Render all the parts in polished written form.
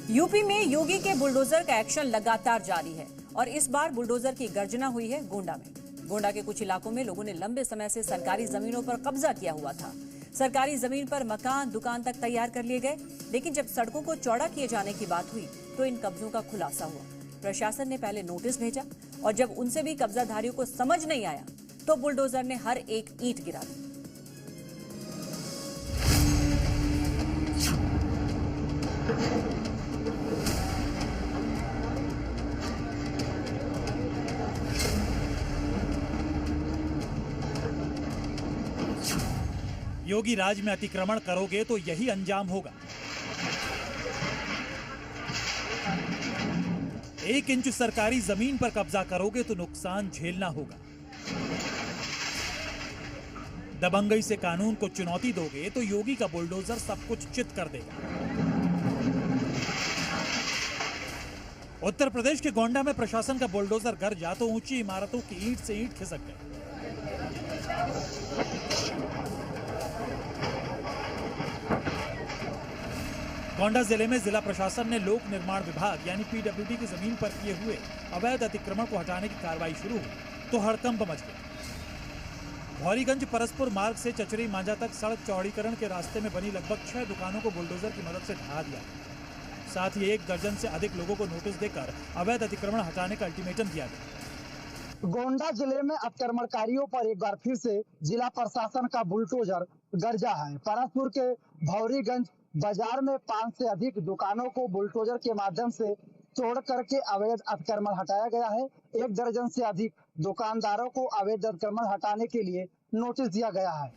UP में योगी के bulldozer का एक्शन लगातार जारी है और इस बार बुलडोजर की गर्जना हुई है गोंडा में। गोंडा के कुछ इलाकों में लोगों ने लंबे समय से सरकारी जमीनों पर कब्जा किया हुआ था। सरकारी जमीन पर मकान दुकान तक तैयार कर लिए गए, लेकिन जब सड़कों को चौड़ा किए जाने की बात हुई तो इन कब्जों का खुलासा हुआ। प्रशासन ने पहले नोटिस भेजा और जब उनसे भी कब्जाधारियों को समझ नहीं आया तो बुलडोजर ने हर एक ईंट गिरा दी। योगी राज में अतिक्रमण करोगे तो यही अंजाम होगा। 1 इंच सरकारी जमीन पर कब्जा करोगे तो नुकसान झेलना होगा। दबंगई से कानून को चुनौती दोगे तो योगी का बुलडोजर सब कुछ चित कर देगा। उत्तर प्रदेश के गोंडा में प्रशासन का बुलडोजर गरजा तो ऊंची इमारतों की ईंट से ईंट खिसक गई। गोंडा जिले में जिला प्रशासन ने लोक निर्माण विभाग यानी पीडब्ल्यूडी की जमीन पर किए हुए अवैध अतिक्रमण को हटाने की कार्रवाई शुरू हुई तो हड़कंप मच गया। भौरीगंज परसपुर मार्ग से चचरी मांझा तक सड़क चौड़ीकरण के रास्ते में बनी लगभग 6 दुकानों को बुलडोजर की मदद से ढहा दिया। साथ ही 1 दर्जन से अधिक लोगों को नोटिस देकर अवैध अतिक्रमण हटाने का अल्टीमेटम दिया गया। गोंडा जिले में अतिक्रमणकारियों पर एक बार फिर से जिला प्रशासन का बुलडोजर गरजा है। परसपुर के भौरीगंज बाजार में 5 से अधिक दुकानों को बुलडोजर के माध्यम से तोड़ करके अवैध अतिक्रमण हटाया गया है। 1 दर्जन से अधिक दुकानदारों को अवैध अतिक्रमण हटाने के लिए नोटिस दिया गया है।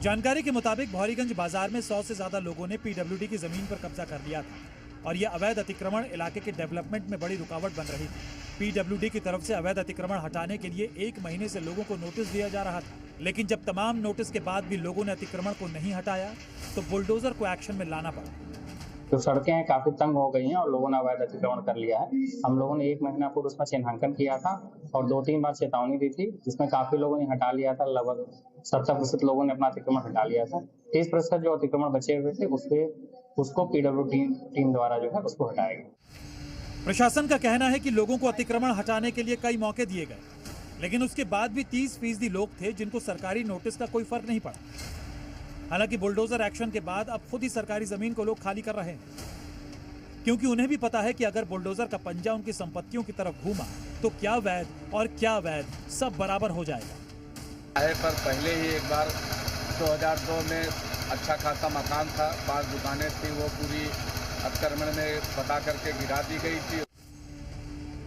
जानकारी के मुताबिक भौरीगंज बाजार में 100 से ज्यादा लोगों ने पीडब्ल्यूडी की जमीन पर कब्जा कर लिया था और यह अवैध अतिक्रमण इलाके के डेवलपमेंट में बड़ी रुकावट बन रही थी। पीडब्ल्यूडी की तरफ से अवैध अतिक्रमण हटाने के लिए 1 महीने से लोगों को नोटिस दिया जा रहा था, लेकिन जब तमाम नोटिस के बाद भी लोगों ने अतिक्रमण को नहीं हटाया तो बुलडोजर को एक्शन में लाना पड़ा। तो सड़कें काफी तंग हो गई हैं और लोगों ने अवैध अतिक्रमण कर लिया है। हम लोगों ने 1 महीना पूर्व उसमें चिन्हांकन किया था और 2-3 बार चेतावनी दी थी, जिसमें काफी लोगों ने हटा लिया था। लगभग 70% लोगों ने अपना अतिक्रमण हटा लिया था। 30% जो अतिक्रमण बचे हुए थे उसको पीडब्ल्यूडी टीम द्वारा जो है उसको हटाया गया। प्रशासन का कहना है कि लोगों को अतिक्रमण हटाने के लिए कई मौके दिए गए, लेकिन उसके बाद भी 30% लोग थे जिनको सरकारी नोटिस का कोई फर्क नहीं पड़ा। हालांकि बुलडोजर एक्शन के बाद अब खुद ही सरकारी जमीन को लोग खाली कर रहे हैं, क्योंकि उन्हें भी पता है कि अगर बुलडोजर का पंजा उनकी संपत्तियों की तरफ घूमा तो क्या वैध और क्या अवैध सब बराबर हो जाएगा। पर पहले ही एक बार 2002 में अच्छा खासा मकान था, 5 दुकानें थी, वो पूरी अतिक्रमण में बता करके गिरा दी गई थी।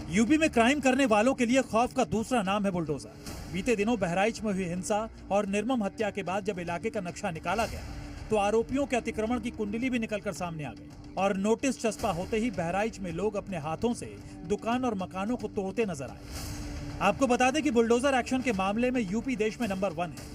यूपी में क्राइम करने वालों के लिए खौफ का दूसरा नाम है बुलडोजर। बीते दिनों बहराइच में हुई हिंसा और निर्मम हत्या के बाद जब इलाके का नक्शा निकाला गया तो आरोपियों के अतिक्रमण की कुंडली भी निकलकर सामने आ गई और नोटिस चस्पा होते ही बहराइच में लोग अपने हाथों से दुकान और मकानों को तोड़ते नजर आए। आपको बता दें कि बुलडोजर एक्शन के मामले में यूपी देश में नंबर 1 है।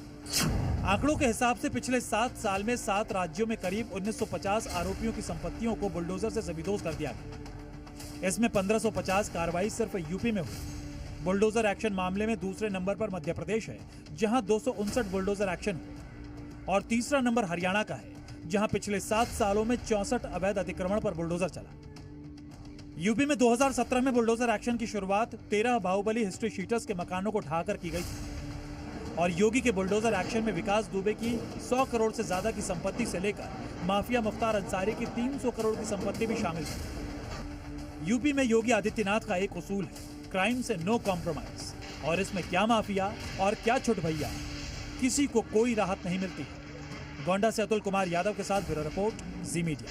आंकड़ों के हिसाब से पिछले 7 साल में 7 राज्यों में करीब 1950 आरोपियों की संपत्तियों को बुलडोजर से जमींदोज कर दिया गया। इसमें 1550 कार्रवाई सिर्फ यूपी में हुई। बुलडोजर एक्शन मामले में दूसरे नंबर पर मध्य प्रदेश है, जहां 259 बुलडोजर एक्शन हुए, और तीसरा नंबर हरियाणा का है, जहां पिछले 7 सालों में 64 अवैध अतिक्रमण पर बुलडोजर चला। यूपी में 2017 में बुलडोजर एक्शन की शुरुआत 13 बाहुबली हिस्ट्री शीटर्स के मकानों को ढाकर की गई थी और योगी के बुलडोजर एक्शन में विकास दुबे की 100 करोड़ से ज्यादा की संपत्ति से लेकर माफिया मुख्तार अंसारी की 300 करोड़ की संपत्ति भी शामिल थी। यूपी में योगी आदित्यनाथ का एक उसूल है, क्राइम से नो कॉम्प्रोमाइज, और इसमें क्या माफिया और क्या छुट भैया, किसी को कोई राहत नहीं मिलती है। गोंडा से अतुल कुमार यादव के साथ ब्यूरो रिपोर्ट, जी मीडिया।